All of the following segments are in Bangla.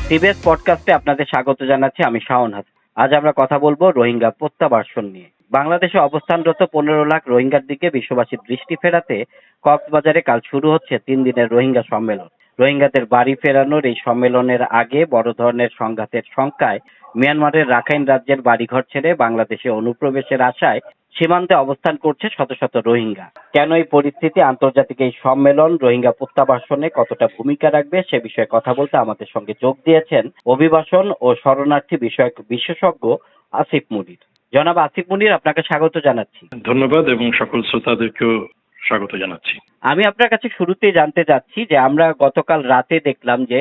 টিভিএস পডকাস্টে আপনাদের স্বাগত জানাচ্ছি। আমি শাওন হাসান। আজ আমরা কথা বলবো রোহিঙ্গা প্রত্যাবাসন নিয়ে। বাংলাদেশে অবস্থানরত 15 লাখ রোহিঙ্গার দিকে বিশ্ববাসীর দৃষ্টি ফেরাতে কক্সবাজারে কাল শুরু হচ্ছে 3 দিনের রোহিঙ্গা সম্মেলন। রোহিঙ্গাদের বাড়ি ফেরানোর এই সম্মেলনের আগে বড় ধরনের সংঘাতের শঙ্কায় মিয়ানমারের রাখাইন রাজ্যের বাড়িঘর ছেড়ে বাংলাদেশে অনুপ্রবেশের আশায় সীমান্তে অবস্থান করছে শত শত রোহিঙ্গা। কেন এই পরিস্থিতি, আন্তর্জাতিক এই সম্মেলন রোহিঙ্গা প্রত্যাবাসনে কতটা ভূমিকা রাখবে সে বিষয়ে কথা বলতে আমাদের সঙ্গে যোগ দিয়েছেন অভিবাসন ও শরণার্থী বিষয়ক বিশেষজ্ঞ আসিফ মুনির। জনাব আসিফ মুনির, আপনাকে স্বাগত জানাচ্ছি। ধন্যবাদ এবং সকল শ্রোতাদেরকেও স্বাগত জানাচ্ছি। আমি আপনার কাছে শুরুতেই জানতে চাচ্ছি যে আমরা গতকাল রাতে দেখলাম যে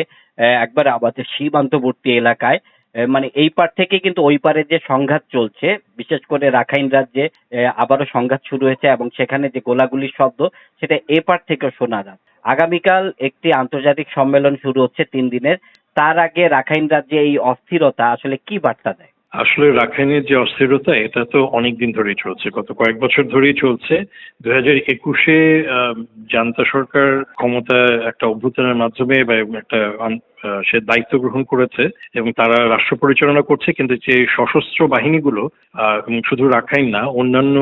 একবার আমাদের সীমান্তবর্তী এলাকায় মানে এই পার থেকে কিন্তু ওই পারে যে সংঘাত চলছে, বিশেষ করে রাখাইন রাজ্যে আবারও সংঘাত শুরু হয়েছে এবং সেখানে যে গোলাগুলির শব্দ সেটা এ পার থেকেও শোনা যায়। আগামীকাল একটি আন্তর্জাতিক সম্মেলন শুরু হচ্ছে 3 দিনের। তার আগে রাখাইন রাজ্যে এই অস্থিরতা আসলে কি বার্তা দেয়? আসলে রাখাইনের যে অস্থিরতা, এটা তো অনেকদিন ধরেই চলছে, গত কয়েক বছর ধরেই চলছে। 2021-এ জান্তা সরকার ক্ষমতায় একটা অভ্যুত্থানের মাধ্যমে বা একটা সে দায়িত্ব গ্রহণ করেছে এবং তারা রাষ্ট্র পরিচালনা করছে, কিন্তু যে সশস্ত্র বাহিনীগুলো শুধু রাখাইন না, অন্যান্য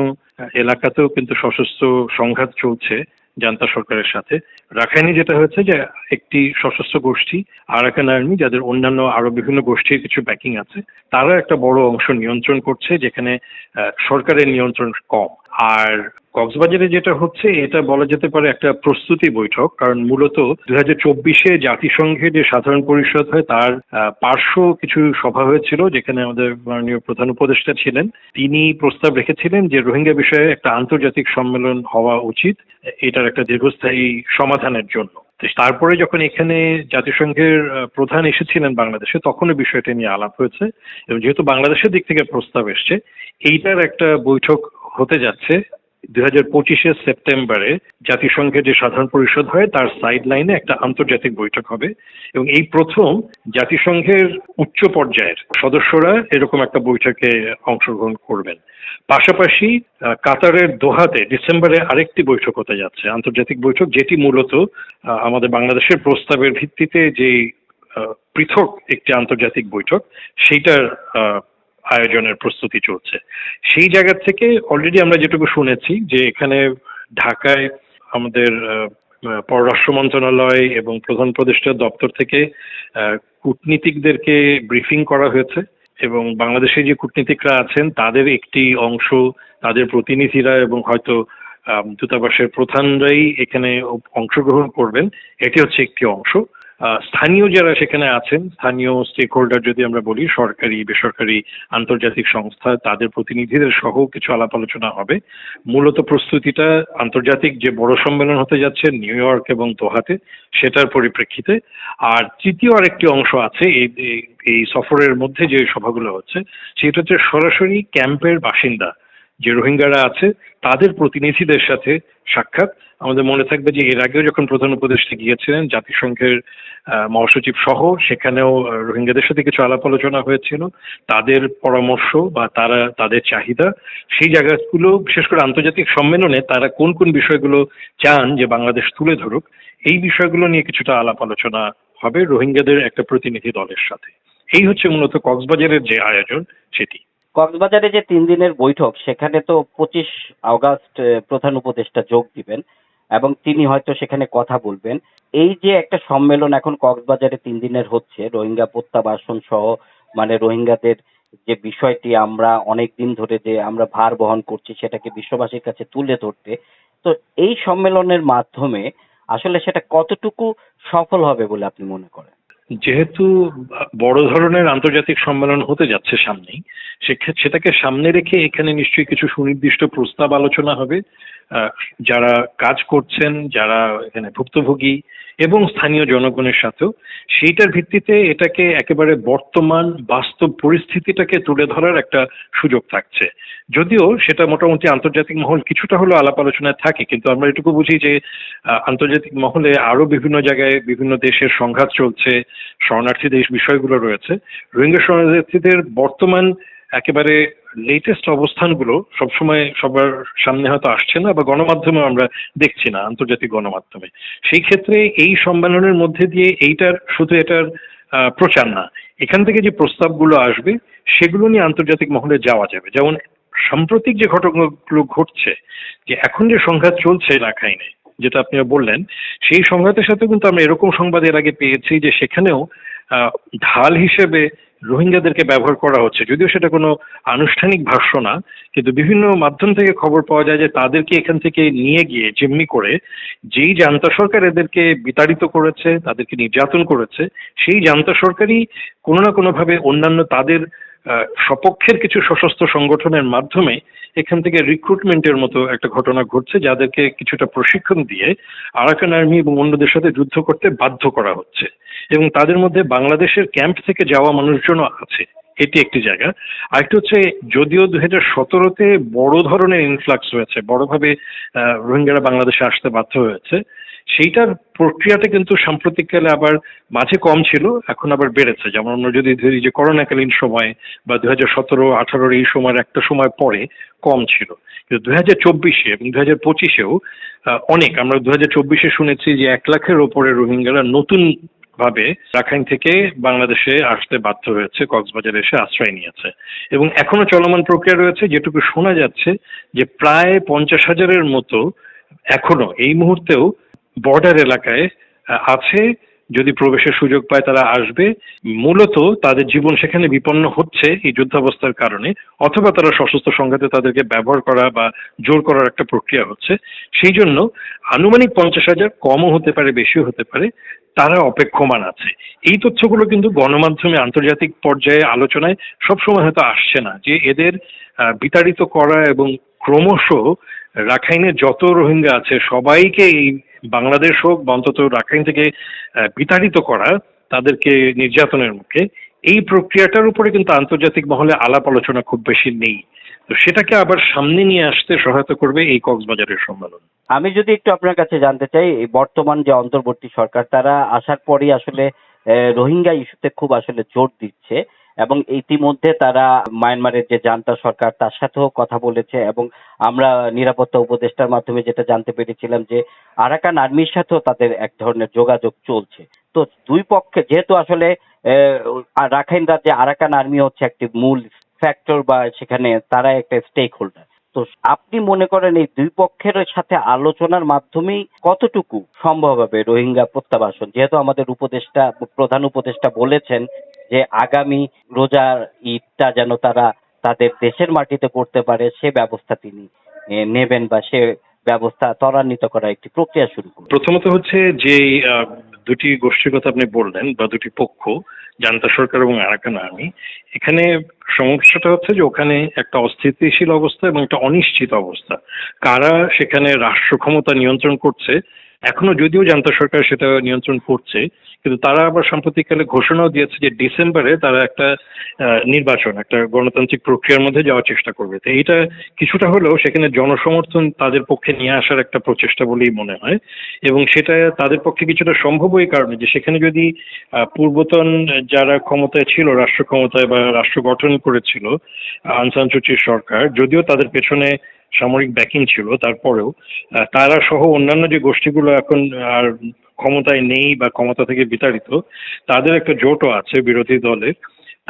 এলাকাতেও কিন্তু সশস্ত্র সংঘাত চলছে জান্তা সরকারের সাথে। রাখাইনে যেটা হয়েছে যে একটি সশস্ত্র গোষ্ঠী আরাকান আর্মি, যাদের অন্যান্য আরো বিভিন্ন গোষ্ঠীর কিছু ব্যাকিং আছে, তারা একটা বড় অংশ নিয়ন্ত্রণ করছে, যেখানে সরকারের নিয়ন্ত্রণ কম। আর কক্সবাজারে যেটা হচ্ছে, এটা বলা যেতে পারে একটা প্রস্তুতি বৈঠক, কারণ মূলত 2024-এ জাতিসংঘের যে সাধারণ পরিষদ হয় তার পার্শ্ব কিছু সভা হয়েছিল, যেখানে আমাদের মাননীয় প্রধান উপদেষ্টা ছিলেন। তিনি প্রস্তাব রেখেছিলেন যে রোহিঙ্গা বিষয়ে একটা আন্তর্জাতিক সম্মেলন হওয়া উচিত এটার একটা দীর্ঘস্থায়ী সমাধানের জন্য। তারপরে যখন এখানে জাতিসংঘের প্রধান এসেছিলেন বাংলাদেশে, তখনও বিষয়টা নিয়ে আলাপ হয়েছে এবং যেহেতু বাংলাদেশের দিক থেকে প্রস্তাব এসছে, এইটার একটা বৈঠক হতে যাচ্ছে 2025-এর সেপ্টেম্বরে। জাতিসংঘের যে সাধারণ পরিষদ হয় তার সাইড লাইনে একটা আন্তর্জাতিক বৈঠক হবে এবং এই প্রথম জাতিসংঘের উচ্চ পর্যায়ের সদস্যরা এরকম একটা বৈঠকে অংশগ্রহণ করবেন। পাশাপাশি কাতারের দোহাতে ডিসেম্বরে আরেকটি বৈঠক হতে যাচ্ছে, আন্তর্জাতিক বৈঠক, যেটি মূলত আমাদের বাংলাদেশের প্রস্তাবের ভিত্তিতে যে পৃথক একটি আন্তর্জাতিক বৈঠক, সেইটার আয়োজনের প্রস্তুতি চলছে। সেই জায়গা থেকে অলরেডি আমরা যেটুকু শুনেছি যে এখানে ঢাকায় আমাদের পররাষ্ট্র মন্ত্রণালয় এবং প্রধান উপদেষ্টার দপ্তর থেকে কূটনীতিকদেরকে ব্রিফিং করা হয়েছে এবং বাংলাদেশে যে কূটনীতিকরা আছেন তাদের একটি অংশ, তাদের প্রতিনিধিরা এবং হয়তো দূতাবাসের প্রধানরাই এখানে অংশগ্রহণ করবেন। এটি হচ্ছে একটি অংশ। স্থানীয় যারা সেখানে আছেন, স্থানীয় স্টেক হোল্ডার যদি আমরা বলি, সরকারি বেসরকারি আন্তর্জাতিক সংস্থা, তাদের প্রতিনিধিদের সহ কিছু আলাপ আলোচনা হবে। মূলত প্রস্তুতিটা আন্তর্জাতিক যে বড় সম্মেলন হতে যাচ্ছে নিউ ইয়র্ক এবং দোহাতে, সেটার পরিপ্রেক্ষিতে। আর তৃতীয় আরেকটি অংশ আছে এই সফরের মধ্যে যে সভাগুলো হচ্ছে, সেটা হচ্ছে সরাসরি ক্যাম্পের বাসিন্দা যে রোহিঙ্গারা আছে তাদের প্রতিনিধিদের সাথে সাক্ষাৎ। আমাদের মনে থাকবে যে এর আগেও যখন প্রধান উপদেষ্টা গিয়েছিলেন জাতিসংঘের মহাসচিব সহ, সেখানেও রোহিঙ্গাদের সাথে কিছু আলাপ আলোচনা হয়েছিল, তাদের পরামর্শ বা তারা তাদের চাহিদা, সেই জায়গাগুলো বিশেষ করে আন্তর্জাতিক সম্মেলনে তারা কোন কোন বিষয়গুলো চান যে বাংলাদেশ তুলে ধরুক, এই বিষয়গুলো নিয়ে কিছুটা আলাপ আলোচনা হবে রোহিঙ্গাদের একটা প্রতিনিধি দলের সাথে। এই হচ্ছে মূলত কক্সবাজারের যে আয়োজন সেটি। কক্সবাজারে যে 3 দিনের বৈঠক, সেখানে তো 25 আগস্ট প্রধান উপদেষ্টা যোগ দিবেন এবং তিনি হয়তো সেখানে কথা বলবেন। এই যে একটা সম্মেলন এখন কক্সবাজারে 3 দিনের হচ্ছে, রোহিঙ্গা প্রত্যাবাসন সহ মানে রোহিঙ্গাদের যে বিষয়টি আমরা অনেক দিন ধরে যে আমরা ভার বহন করছি সেটাকে বিশ্ববাসীর কাছে তুলে ধরতে, তো এই সম্মেলনের মাধ্যমে আসলে সেটা কতটুকু সফল হবে বলে আপনি মনে করেন? যেহেতু বড় ধরনের আন্তর্জাতিক সম্মেলন হতে যাচ্ছে সামনেই, সেটাকে সামনে রেখে এখানে নিশ্চয়ই কিছু সুনির্দিষ্ট প্রস্তাব আলোচনা হবে। যারা কাজ করছেন, যারা এখানে ভুক্তভোগী এবং স্থানীয় জনগণের সাথেও, সেইটার ভিত্তিতে এটাকে একেবারে বর্তমান বাস্তব পরিস্থিতিটাকে তুলে ধরার একটা সুযোগ থাকছে। যদিও সেটা মোটামুটি আন্তর্জাতিক মহল কিছুটা হলেও আলাপ আলোচনায় থাকে, কিন্তু আমরা এটুকু বুঝি যে আন্তর্জাতিক মহলে আরো বিভিন্ন জায়গায় বিভিন্ন দেশের সংঘাত চলছে, শরণার্থীদের বিষয়গুলো রয়েছে। রোহিঙ্গা শরণার্থীদের বর্তমান একেবারে লেটেস্ট অবস্থানগুলো সবসময় সবার সামনে হয়তো আসছে না বা গণমাধ্যমে আমরা দেখছি না, আন্তর্জাতিক গণমাধ্যমে। সেই ক্ষেত্রে এই সম্মেলনের মধ্যে দিয়ে এটার প্রচার না। এখান থেকে যে প্রস্তাবগুলো আসবে সেগুলো নিয়ে আন্তর্জাতিক মহলে যাওয়া যাবে। যেমন সাম্প্রতিক যে ঘটনাগুলো ঘটছে, যে এখন যে সংঘাত চলছে রাখাইনে, যেটা আপনি বললেন, সেই সংঘাতের সাথে কিন্তু আমরা এরকম সংবাদ এর আগে পেয়েছি যে সেখানেও ঢাল হিসেবে রোহিঙ্গাদেরকে ব্যবহার করা হচ্ছে। যদিও সেটা কোনো আনুষ্ঠানিক ভাষ্য না, কিন্তু বিভিন্ন মাধ্যম থেকে খবর পাওয়া যায় যে তাদেরকে এখান থেকে নিয়ে গিয়ে জিম্মি করে যেই জান্তা সরকার এদেরকে বিতাড়িত করেছে, তাদেরকে নির্যাতন করেছে, সেই জান্তা সরকারই কোনো না কোনোভাবে অন্যান্য তাদের সপক্ষের কিছু সশস্ত্র সংগঠনের মাধ্যমে এখান থেকে রিক্রুটমেন্টের মতো একটা ঘটনা ঘটছে, যাদেরকে কিছুটা প্রশিক্ষণ দিয়ে আরাকান আর্মি এবং অন্যদের সাথে যুদ্ধ করতে বাধ্য করা হচ্ছে, এবং তাদের মধ্যে বাংলাদেশের ক্যাম্প থেকে যাওয়া মানুষজনও আছে। এটি একটি জায়গা। আরেকটি হচ্ছে, যদিও 2017-তে বড় ধরনের ইনফ্লাক্স হয়েছে, বড়ভাবে রোহিঙ্গারা বাংলাদেশে আসতে বাধ্য হয়েছে, সেইটার প্রক্রিয়াটা কিন্তু সাম্প্রতিককালে আবার মাঝে কম ছিল, এখন আবার বেড়েছে। যেমন আমরা যদি ধরি যে করোনাকালীন সময় বা 2017-18 এই সময়ের একটা সময় পরে কম ছিল, কিন্তু 2024-এ এবং 2025-এও অনেক। আমরা 2024-এ শুনেছি যে 1 লাখের ওপরে রোহিঙ্গারা নতুন ভাবে রাখাইন থেকে বাংলাদেশে আসতে বাধ্য হয়েছে, কক্সবাজারে এসে আশ্রয় নিয়েছে, এবং এখনো চলমান প্রক্রিয়া রয়েছে। যেটুকু শোনা যাচ্ছে যে প্রায় 50,000-এর মতো এখনো এই মুহূর্তেও বর্ডার এলাকায় আছে। যদি প্রবেশের সুযোগ পায় তারা আসবে। মূলত তাদের জীবন সেখানে বিপন্ন হচ্ছে এই যুদ্ধাবস্থার কারণে, অথবা তারা সশস্ত্র সংঘাতে তাদেরকে ব্যবহার করা বা জোর করার একটা প্রক্রিয়া হচ্ছে। সেই জন্য আনুমানিক 50,000, কমও হতে পারে, বেশিও হতে পারে, তারা অপেক্ষমান আছে। এই তথ্যগুলো কিন্তু গণমাধ্যমে আন্তর্জাতিক পর্যায়ে আলোচনায় সবসময় হয়তো আসছে না, যে এদের বিতাড়িত করা এবং ক্রমশ রাখাইনে যত রোহিঙ্গা আছে সবাইকে এই বাংলাদেশ হোক বা অন্তত রাখাইন থেকে বিতাড়িত করা, তাদেরকে নির্যাতনের মুখে, এই প্রক্রিয়াটার উপরে কিন্তু আন্তর্জাতিক মহলে আলাপ আলোচনা খুব বেশি নেই। তো সেটাকে আবার সামনে নিয়ে আসতে সহায়তা করবে এই কক্সবাজারের সম্মেলন। আমি যদি একটু আপনার কাছে জানতে চাই, এই বর্তমান যে অন্তর্বর্তী সরকার, তারা আসার পরই আসলে রোহিঙ্গা ইস্যুতে খুব আসলে জোর দিচ্ছে, এবং ইতিমধ্যে তারা মায়ানমারের যে জান্তা সরকার তার সাথেও কথা বলেছে, এবং আমরা নিরাপত্তা উপদেষ্টার মাধ্যমে যেটা জানতে পেরেছিলাম যে আরাকান আর্মির সাথেও তাদের এক ধরনের যোগাযোগ চলছে। তো দুই পক্ষে যেহেতু আসলে রাখাইন রাজ্যে আরাকান আর্মি হচ্ছে একটি মূল ফ্যাক্টর, বা সেখানে তারা একটা স্টেক হোল্ডার, তো আপনি মনে করেন এই দুই পক্ষের সাথে আলোচনার মাধ্যমেই কতটুকু সম্ভব হবে রোহিঙ্গা প্রত্যাবাসন? যেহেতু আমাদের প্রধান উপদেষ্টা বলেছেন যে আগামী রোজার ঈদটা যেন তারা তাদের দেশের মাটিতে করতে পারে, সে ব্যবস্থা তিনি নেবেন, বা সে ব্যবস্থা ত্বরান্বিত করার একটি প্রক্রিয়া শুরু করবেন। প্রথমত হচ্ছে যে দুটি গোষ্ঠীর কথা আপনি বললেন, বা দুটি পক্ষ, জান্তা সরকার এবং আরাকান আর্মি, এখানে সমস্যাটা হচ্ছে যে ওখানে একটা অস্থিতিশীল অবস্থা এবং একটা অনিশ্চিত অবস্থা। কারা সেখানে রাষ্ট্র ক্ষমতা নিয়ন্ত্রণ করছে, এখনো যদিও জান্তা সরকার সেটা নিয়ন্ত্রণ করছে, কিন্তু তারা আবার সাম্প্রতিককালে ঘোষণাও দিয়েছে যে ডিসেম্বরে তারা একটা নির্বাচন, একটা গণতান্ত্রিক প্রক্রিয়ার মধ্যে যাওয়ার চেষ্টা করবে। তো এইটা কিছুটা হলেও সেখানে জনসমর্থন তাদের পক্ষে নিয়ে আসার একটা প্রচেষ্টা বলেই মনে হয়, এবং সেটা তাদের পক্ষে কিছুটা সম্ভব এই কারণে যে সেখানে যদি পূর্বতন যারা ক্ষমতায় ছিল, রাষ্ট্র ক্ষমতায় বা রাষ্ট্র গঠন করেছিল আং সান সুচির সরকার, যদিও তাদের পেছনে সামরিক ব্যাকিং ছিল, তারপরেও তারা সহ অন্যান্য যে গোষ্ঠীগুলো এখন আর ক্ষমতায় নেই বা ক্ষমতা থেকে বিতাড়িত, তাদের একটা জোটও আছে বিরোধী দলের।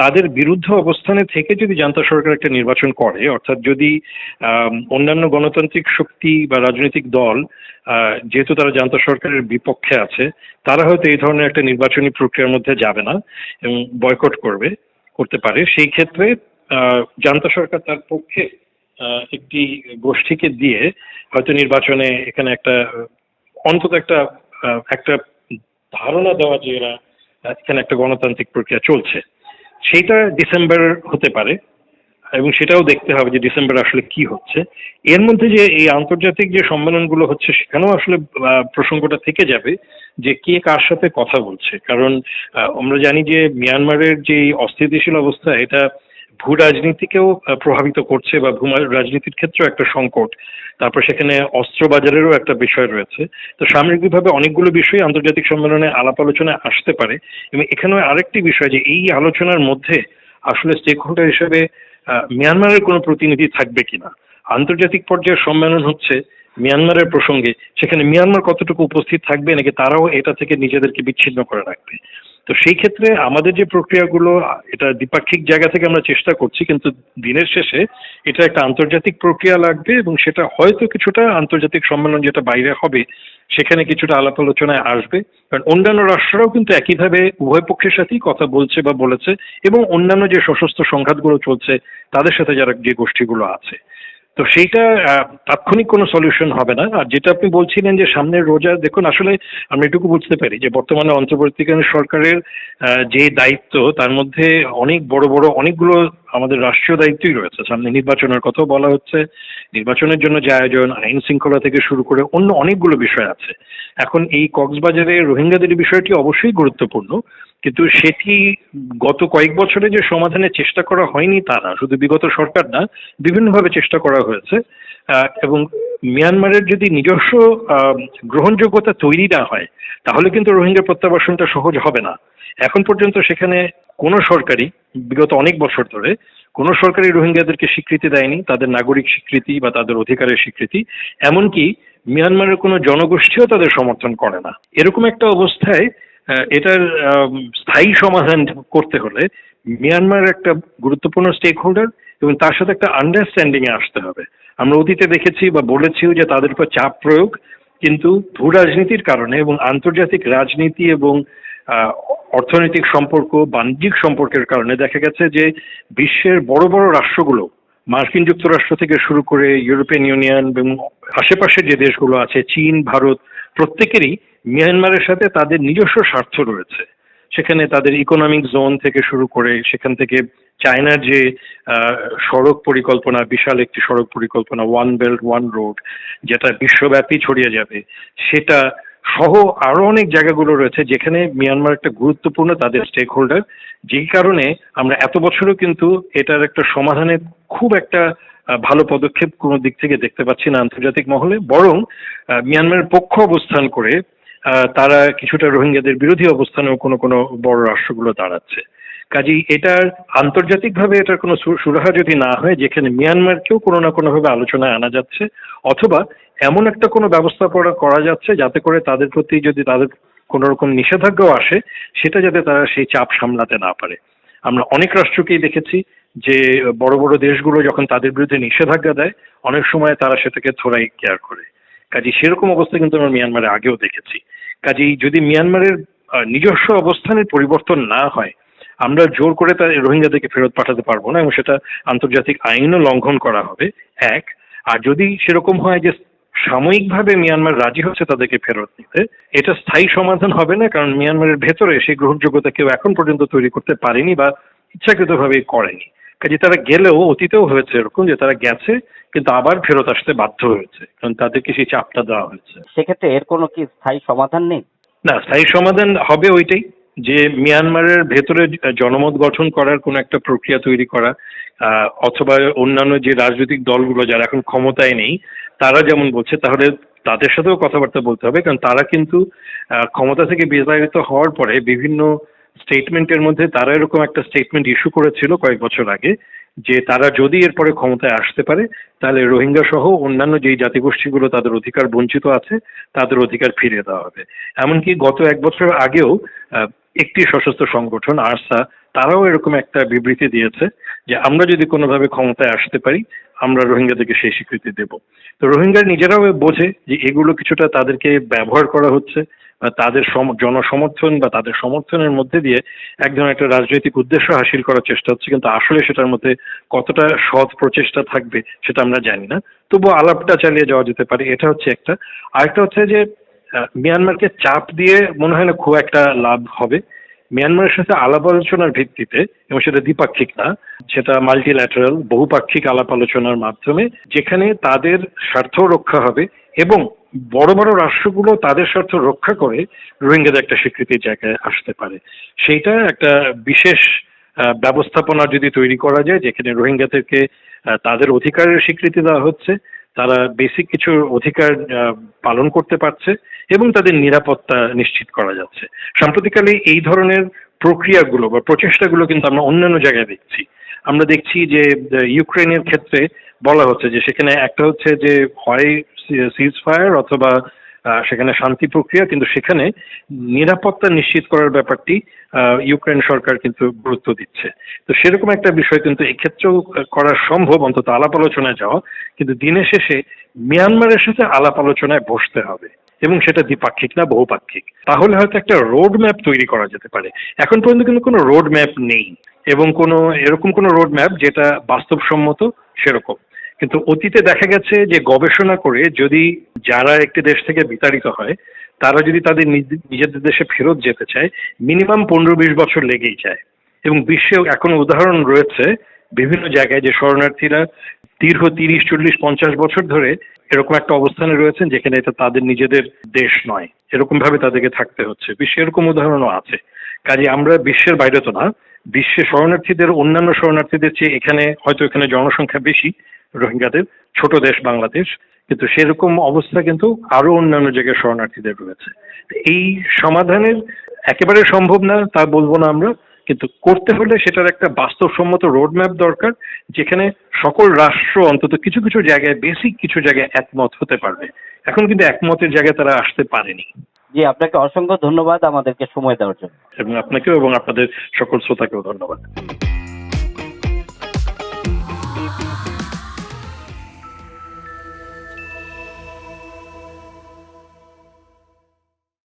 তাদের বিরুদ্ধে অবস্থানে থেকে যদি জান্তা সরকার একটা নির্বাচন করে, অর্থাৎ যদি অন্যান্য গণতান্ত্রিক শক্তি বা রাজনৈতিক দল, যেহেতু তারা জান্তা সরকারের বিপক্ষে আছে, তারা হয়তো এই ধরনের একটা নির্বাচনী প্রক্রিয়ার মধ্যে যাবে না এবং বয়কট করতে পারে। সেই ক্ষেত্রে জান্তা সরকার তার পক্ষে একটি গোষ্ঠীকে দিয়ে হয়তো নির্বাচনে এখানে একটা অন্তত একটা একটা ধারণা দেওয়া যে এরা এখানে একটা গণতান্ত্রিক প্রক্রিয়া চলছে, সেইটা ডিসেম্বর হতে পারে, এবং সেটাও দেখতে হবে যে ডিসেম্বর আসলে কি হচ্ছে। এর মধ্যে যে এই আন্তর্জাতিক যে সম্মেলনগুলো হচ্ছে সেখানেও আসলে প্রসঙ্গটা থেকে যাবে যে কে কার সাথে কথা বলছে। কারণ আমরা জানি যে মিয়ানমারের যে অস্থিতিশীল অবস্থা, এটা ভূ রাজনীতিকেও প্রভাবিত করছে, বা ভূ রাজনীতির ক্ষেত্রেও একটা সংকট। তারপর সেখানে অস্ত্র বাজারেরও একটা বিষয় রয়েছে। তো সামগ্রিকভাবে অনেকগুলো বিষয় আন্তর্জাতিক সম্মেলনে আলাপ আলোচনায় আসতে পারে, এবং এখানেও আরেকটি বিষয় যে এই আলোচনার মধ্যে আসলে স্টেক হোল্ডার হিসেবে মিয়ানমারের কোনো প্রতিনিধি থাকবে কিনা। আন্তর্জাতিক পর্যায়ে সম্মেলন হচ্ছে মিয়ানমারের প্রসঙ্গে, সেখানে মিয়ানমার কতটুকু উপস্থিত থাকবে, নাকি তারাও এটা থেকে নিজেদেরকে বিচ্ছিন্ন করে রাখবে। তো সেই ক্ষেত্রে আমাদের যে প্রক্রিয়াগুলো এটা দ্বিপাক্ষিক জায়গা থেকে আমরা চেষ্টা করছি, কিন্তু দিনের শেষে এটা একটা আন্তর্জাতিক প্রক্রিয়া লাগবে এবং সেটা হয়তো কিছুটা আন্তর্জাতিক সম্মেলন যেটা বাইরে হবে সেখানে কিছুটা আলাপ আলোচনায় আসবে। কারণ অন্যান্য রাষ্ট্ররাও কিন্তু একইভাবে উভয় পক্ষের সাথেই কথা বলছে বা বলেছে, এবং অন্যান্য যে সশস্ত্র সংঘাতগুলো চলছে তাদের সাথে যারা যে গোষ্ঠীগুলো আছে। তো সেইটা তাৎক্ষণিক কোনো সলিউশন হবে না। আর যেটা আপনি বলছিলেন যে সামনের রোজা, দেখুন আসলে আমরা এটুকু বুঝতে পারি যে বর্তমানে অন্তর্বর্তীকালীন সরকারের যে দায়িত্ব তার মধ্যে অনেক বড় বড় অনেকগুলো আমাদের রাষ্ট্রীয় দায়িত্বই রয়েছে। সামনে নির্বাচনের কথাও বলা হচ্ছে, নির্বাচনের জন্য যে আয়োজন, আইন শৃঙ্খলা থেকে শুরু করে অন্য অনেকগুলো বিষয় আছে। এখন এই কক্সবাজারে রোহিঙ্গাদের বিষয়টি অবশ্যই গুরুত্বপূর্ণ, কিন্তু সেটি গত কয়েক বছরে যে সমাধানের চেষ্টা করা হয়নি তা না, শুধু বিগত সরকার না, বিভিন্নভাবে চেষ্টা করা হয়েছে। এবং মিয়ানমারের যদি নিজস্ব গ্রহণযোগ্যতা তৈরি না হয় তাহলে কিন্তু রোহিঙ্গা প্রত্যাবাসনটা সহজ হবে না। এখন পর্যন্ত সেখানে কোনো সরকারই বিগত অনেক বছর ধরে কোনো সরকারই রোহিঙ্গাদেরকে স্বীকৃতি দেয়নি, তাদের নাগরিক স্বীকৃতি বা তাদের অধিকারের স্বীকৃতি। এমনকি মিয়ানমারের কোনো জনগোষ্ঠীও তাদের সমর্থন করে না। এরকম একটা অবস্থায় এটার স্থায়ী সমাধান করতে হলে মিয়ানমার একটা গুরুত্বপূর্ণ স্টেক হোল্ডার এবং তার সাথে একটা আন্ডারস্ট্যান্ডিং এ আসতে হবে। আমরা অতীতে দেখেছি বা বলেছিও যে তাদের উপর চাপ প্রয়োগ, কিন্তু ভূ রাজনীতির কারণে এবং আন্তর্জাতিক রাজনীতি এবং অর্থনৈতিক সম্পর্ক, বাণিজ্যিক সম্পর্কের কারণে দেখা গেছে যে বিশ্বের বড় বড় রাষ্ট্রগুলো, মার্কিন যুক্তরাষ্ট্র থেকে শুরু করে ইউরোপিয়ান ইউনিয়ন এবং আশেপাশে যে দেশগুলো আছে, চীন, ভারত, প্রত্যেকেরই মিয়ানমারের সাথে তাদের নিজস্ব স্বার্থ রয়েছে। সেখানে তাদের ইকোনমিক জোন থেকে শুরু করে সেখান থেকে চায়নার যে সড়ক পরিকল্পনা, বিশাল একটি সড়ক পরিকল্পনা, ওয়ান বেল্ট ওয়ান রোড, যেটা বিশ্বব্যাপী ছড়িয়ে যাবে, সেটা সহ আরো অনেক জায়গাগুলো রয়েছে যেখানে মিয়ানমার একটা গুরুত্বপূর্ণ তাদের স্টেক হোল্ডার। যেই কারণে আমরা এত বছরও কিন্তু এটার একটা সমাধানের খুব একটা ভালো পদক্ষেপ কোনো দিক থেকে দেখতে পাচ্ছি না আন্তর্জাতিক মহলে, বরং মিয়ানমারের পক্ষ অবস্থান করে তারা কিছুটা রোহিঙ্গাদের বিরোধী অবস্থানেও কোনো কোনো বড় রাষ্ট্রগুলো দাঁড়াচ্ছে। কাজেই এটার আন্তর্জাতিকভাবে এটার কোনো সুরাহা যদি না হয় যেখানে মিয়ানমারকেও কোনো না কোনোভাবে আলোচনায় আনা যাচ্ছে, অথবা এমন একটা কোনো ব্যবস্থাপনা করা যাচ্ছে যাতে করে তাদের প্রতি যদি তাদের কোনো রকম নিষেধাজ্ঞাও আসে সেটা যাতে তারা সেই চাপ সামলাতে না পারে। আমরা অনেক রাষ্ট্রকেই দেখেছি যে বড় বড় দেশগুলো যখন তাদের বিরুদ্ধে নিষেধাজ্ঞা দেয় অনেক সময় তারা সেটাকে থোড়াই কেয়ার করে। কাজেই সেরকম অবস্থা কিন্তু আমরা মিয়ানমারে আগেও দেখেছি। কাজেই যদি মিয়ানমারের নিজস্ব অবস্থানের পরিবর্তন না হয়, আমরা জোর করে তার রোহিঙ্গাদেরকে ফেরত পাঠাতে পারবো না এবং সেটা আন্তর্জাতিক আইনও লঙ্ঘন করা হবে এক। আর যদি সেরকম হয় যে সাময়িকভাবে মিয়ানমার রাজি হচ্ছে তাদেরকে ফেরত নিতে, এটা স্থায়ী সমাধান হবে না, কারণ মিয়ানমারের ভেতরে সেই গ্রহণযোগ্যতা কেউ এখন পর্যন্ত তৈরি করতে পারেনি বা ইচ্ছাকৃতভাবে করেনি। কাজে তারা গেলেও অতীতেও হয়েছে এরকম যে তারা গেছে কিন্তু আবার ফেরত আসতে বাধ্য হয়েছে, কারণ তাদেরকে সেই চাপটা দেওয়া হয়েছে। সেক্ষেত্রে এর কোনো কি স্থায়ী সমাধান নেই? না, স্থায়ী সমাধান হবে ওইটাই যে মিয়ানমারের ভেতরে জনমত গঠন করার কোন একটা প্রক্রিয়া তৈরি করা, অথবা অন্যান্য যে রাজনৈতিক দলগুলো যারা এখন ক্ষমতায় নেই তারা যেমন বলছে তাহলে তাদের সাথেও কথাবার্তা বলতে হবে, কারণ তারা কিন্তু ক্ষমতা থেকে বিতাড়িত হওয়ার পরে বিভিন্ন স্টেটমেন্টের মধ্যে তারা এরকম একটা স্টেটমেন্ট ইস্যু করেছিল কয়েক বছর আগে যে তারা যদি এরপরে ক্ষমতায় আসতে পারে তাহলে রোহিঙ্গা সহ অন্যান্য যেই জাতিগোষ্ঠীগুলো তাদের অধিকার বঞ্চিত আছে তাদের অধিকার ফিরিয়ে দেওয়া হবে। এমনকি গত এক বছর আগেও একটি সশস্ত্র সংগঠন আরসা তারাও এরকম একটা বিবৃতি দিয়েছে যে আমরা যদি কোনোভাবে ক্ষমতায় আসতে পারি আমরা রোহিঙ্গাদেরকে সেই স্বীকৃতি দেব। তো রোহিঙ্গা নিজেরাও বোঝে যে এগুলো কিছুটা তাদেরকে ব্যবহার করা হচ্ছে, তাদের জনসমর্থন বা তাদের সমর্থনের মধ্যে দিয়ে এক ধরনের একটা রাজনৈতিক উদ্দেশ্য হাসিল করার চেষ্টা হচ্ছে, কিন্তু আসলে সেটার মধ্যে কতটা সৎ প্রচেষ্টা থাকবে সেটা আমরা জানি না। তবু আলাপটা চালিয়ে যাওয়া যেতে পারে, এটা হচ্ছে একটা। আরেকটা হচ্ছে যে মিয়ানমারকে চাপ দিয়ে মনে হয় না খুব একটা লাভ হবে। মিয়ানমারের সাথে আলাপ আলোচনার ভিত্তিতে, এবং সেটা দ্বিপাক্ষিক না, সেটা মাল্টিল্যাটারাল বহুপাক্ষিক আলাপ আলোচনার মাধ্যমে যেখানে তাদের স্বার্থ রক্ষা হবে এবং বড় বড় রাষ্ট্রগুলো তাদের স্বার্থ রক্ষা করে রোহিঙ্গাদের একটা স্বীকৃতির জায়গায় আসতে পারে, সেইটা একটা বিশেষ ব্যবস্থাপনা যদি তৈরি করা যায় যেখানে রোহিঙ্গাদেরকে তাদের অধিকারের স্বীকৃতি দেওয়া হচ্ছে, তারা বেসিক কিছু অধিকার পালন করতে পারছে এবং তাদের নিরাপত্তা নিশ্চিত করা যাচ্ছে। সাম্প্রতিককালে এই ধরনের প্রক্রিয়াগুলো বা প্রচেষ্টাগুলো কিন্তু আমরা অন্যান্য জায়গায় দেখছি। আমরা দেখছি যে ইউক্রেনের ক্ষেত্রে বলা হচ্ছে যে সেখানে একটা হচ্ছে যে হয় সিজ ফায়ার অথবা সেখানে শান্তি প্রক্রিয়া, কিন্তু সেখানে নিরাপত্তা নিশ্চিত করার ব্যাপারটি ইউক্রেন সরকার কিন্তু গুরুত্ব দিচ্ছে। তো সেরকম একটা বিষয় কিন্তু এক্ষেত্রেও করা সম্ভব, অন্তত আলাপ আলোচনায় যাওয়া। কিন্তু দিনের শেষে মিয়ানমারের সাথে আলাপ আলোচনায় বসতে হবে, এবং সেটা দ্বিপাক্ষিক না বহুপাক্ষিক। তাহলে হয়তো একটা রোড ম্যাপ তৈরি করা যেতে পারে। এখন পর্যন্ত কিন্তু কোনো রোড ম্যাপ নেই, এবং এরকম কোনো রোড ম্যাপ যেটা বাস্তবসম্মত সেরকম। কিন্তু অতীতে দেখা গেছে যে গবেষণা করে যদি যারা একটি দেশ থেকে বিতাড়িত হয় তারা যদি তাদের নিজেদের দেশে ফেরত যেতে চায়, মিনিমাম 15-20 বছর লেগেই যায়। এবং বিশ্বেও এখনো উদাহরণ রয়েছে বিভিন্ন জায়গায় যে শরণার্থীরা দীর্ঘ 30-40-50 বছর ধরে এরকম একটা অবস্থানে রয়েছেন যেখানে এটা তাদের নিজেদের দেশ নয়, এরকম ভাবে তাদেরকে থাকতে হচ্ছে। বিশ্বে এরকম উদাহরণও আছে। কাজে আমরা বিশ্বের বাইরে তো না, বিশ্বে শরণার্থীদের, অন্যান্য শরণার্থীদের চেয়ে এখানে জনসংখ্যা বেশি রোহিঙ্গাদের, ছোট দেশ বাংলাদেশ, কিন্তু সেরকম অবস্থা কিন্তু আরো অন্যান্য জায়গায় শরণার্থীদের রয়েছে। এই সমাধানের একেবারে সম্ভব না তা বলবো না আমরা, কিন্তু করতে হলে সেটার একটা বাস্তবসম্মত রোডম্যাপ দরকার, যেখানে সকল রাষ্ট্র অন্তত কিছু কিছু জায়গায়, বেসিক কিছু জায়গায় একমত হতে পারবে। এখন কিন্তু একমতের জায়গায় তারা আসতে পারেনি। জি, আপনাকে অসংখ্য ধন্যবাদ আমাদেরকে সময় দেওয়ার জন্য। এবং আপনাকেও এবং আপনাদের সকল শ্রোতাকেও ধন্যবাদ।